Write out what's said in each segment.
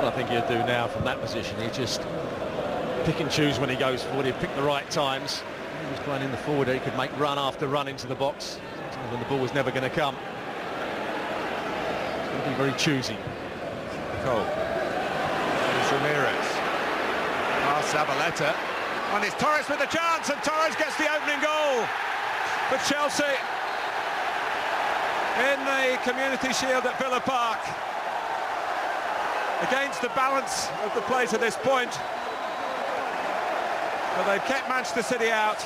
I think he'll do now from that position. He just pick and choose when he goes forward. He'll pick the right times. He was playing in the forward. He could make run after run into the box when the ball was never going to come. He's going to be very choosy. Cole. There's Ramirez. Zabaleta. And it's Torres with a chance, and Torres gets the opening goal for Chelsea in the Community Shield at Villa Park. Against the balance of the play to this point. But they've kept Manchester City out.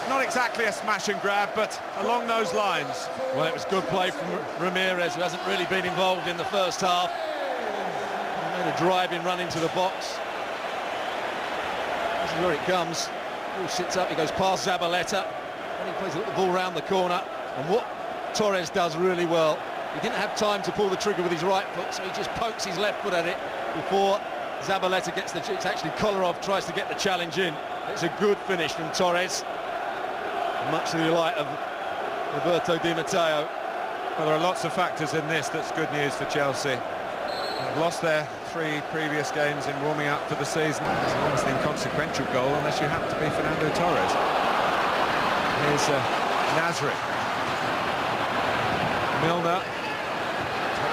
Not exactly a smash and grab, but along those lines. Well, it was good play from Ramirez, who hasn't really been involved in the first half. He made a driving run into the box. This is where it comes. Ball sits up, he goes past Zabaleta, and he plays a little ball round the corner. And what Torres does really well, he didn't have time to pull the trigger with his right foot, so he just pokes his left foot at it before Zabaleta gets the... It's actually Kolarov tries to get the challenge in. It's a good finish from Torres, much to the delight of Roberto Di Matteo. Well, there are lots of factors in this that's good news for Chelsea. They've lost their 3 previous games in warming up for the season. It's almost an inconsequential goal unless you happen to be Fernando Torres. Here's Nasri. Milner.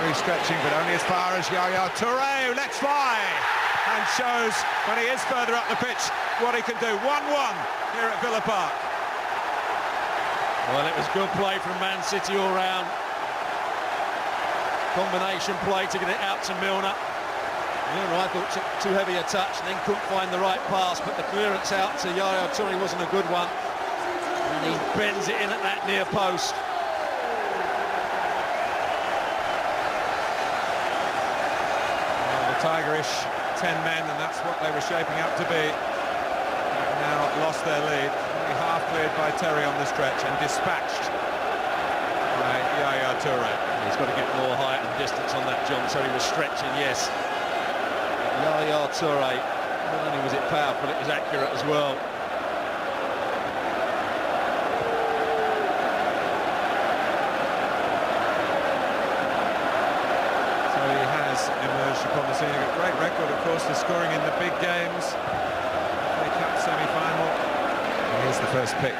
Very stretching, but only as far as Yaya Touré, who lets fly and shows when he is further up the pitch what he can do. 1-1 here at Villa Park. Well, it was good play from Man City all round. Combination play to get it out to Milner. Milner, I thought, took too heavy a touch and then couldn't find the right pass, but the clearance out to Yaya Touré wasn't a good one. And he bends it in at that near post. Well, the Tigerish 10 men, and that's what they were shaping up to be. They've now lost their lead. Only half cleared by Terry on the stretch and dispatched by Yaya Touré. He's got to get more height and distance on that, John. So he was stretching, yes. Yaya Touré, not only was it powerful, it was accurate as well. So he has emerged upon the scene. A great record, of course, for scoring in the big games. FA Cup semi-final. Here's the first pick.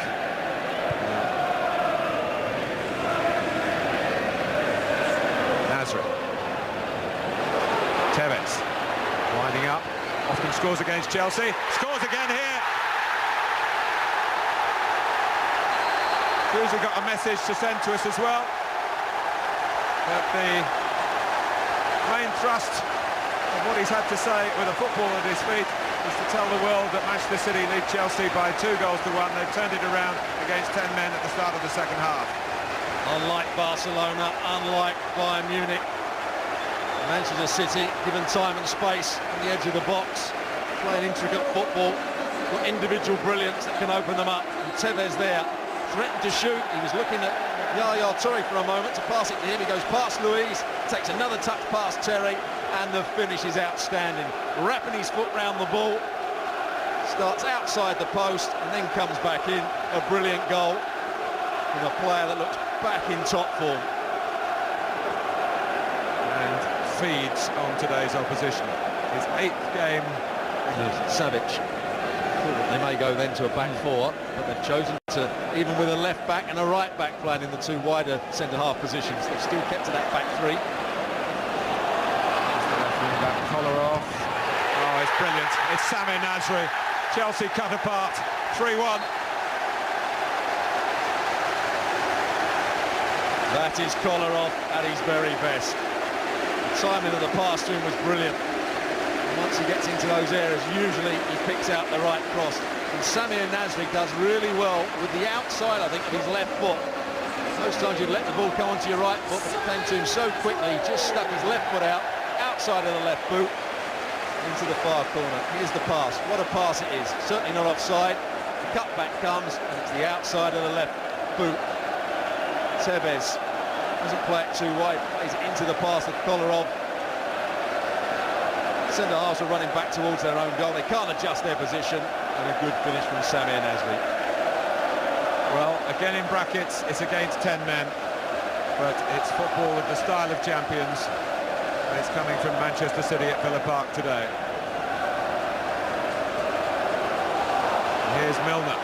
Tevez winding up, often scores against Chelsea, scores again here. Usually got a message to send to us as well, that the main thrust of what he's had to say with a football at his feet is to tell the world that Manchester City lead Chelsea by 2-1. They've turned it around against 10 men at the start of the second half. Unlike Barcelona, unlike Bayern Munich, Manchester City, given time and space on the edge of the box, playing intricate football, got individual brilliance that can open them up. And Tevez there, threatened to shoot. He was looking at Yaya Touré for a moment to pass it to him. He goes past Luiz, takes another touch past Terry, and the finish is outstanding. Wrapping his foot round the ball, starts outside the post, and then comes back in. A brilliant goal from a player that looks back in top form. Feeds on today's opposition. His 8th game. Savic. They may go then to a back 4, but they've chosen to, even with a left back and a right back playing in the 2 wider centre-half positions, they've still kept to that back 3. Kolarov. Oh, it's brilliant. It's Samir Nasri. Chelsea cut apart. 3-1. That is Kolarov at his very best. The timing of the pass to him was brilliant. And once he gets into those areas, usually he picks out the right cross. And Samir Nasri does really well with the outside, I think, of his left foot. Most times you'd let the ball come onto your right foot, but it came to him so quickly, he just stuck his left foot out, outside of the left boot, into the far corner. Here's the pass. What a pass it is. Certainly not offside. The cutback comes, and it's the outside of the left boot. Tevez doesn't play it too wide, plays it into the pass of Kolarov. Centre-halves are running back towards their own goal. They can't adjust their position, and a good finish from Samir Nasri. Well, again in brackets, it's against 10 men, but it's football of the style of champions. It's coming from Manchester City at Villa Park today. And here's Milner.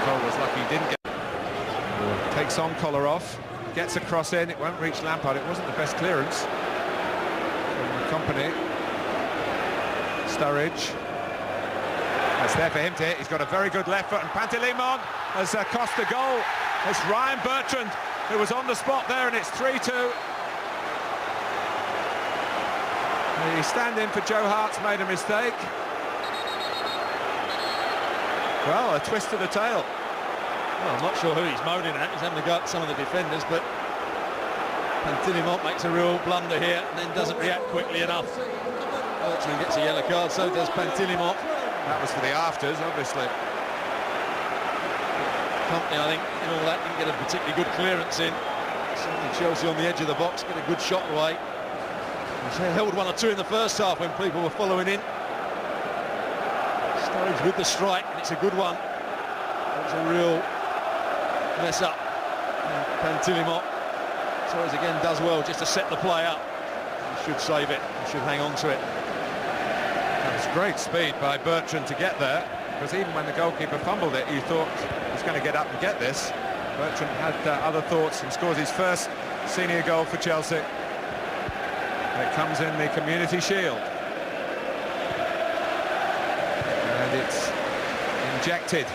Cole was lucky he didn't get. Takes on Kolarov, gets a cross in, it won't reach Lampard. It wasn't the best clearance from the company. Sturridge. That's there for him to hit. He's got a very good left foot, and Pantilimon has cost the goal. It's Ryan Bertrand who was on the spot there, and it's 3-2. The stand-in for Joe Hart's made a mistake. Well, a twist to the tail. Well, I'm not sure who he's moaning at. He's having a go at some of the defenders, but Pantilimon makes a real blunder here and then doesn't react quickly enough. Bertrand gets a yellow card, so does Pantilimon. That was for the afters, obviously. Company, I think, in all that, didn't get a particularly good clearance in. Certainly Chelsea on the edge of the box, get a good shot away. He held 1 or 2 in the first half when people were following in. Sturridge with the strike, and it's a good one. It's a real mess up. Pantilimon, Torres again does well just to set the play up. He should save it, he should hang on to it. That was great speed by Bertrand to get there, because even when the goalkeeper fumbled it, you thought he was going to get up and get this. Bertrand had other thoughts and scores his first senior goal for Chelsea. And it comes in the Community Shield. And it's injected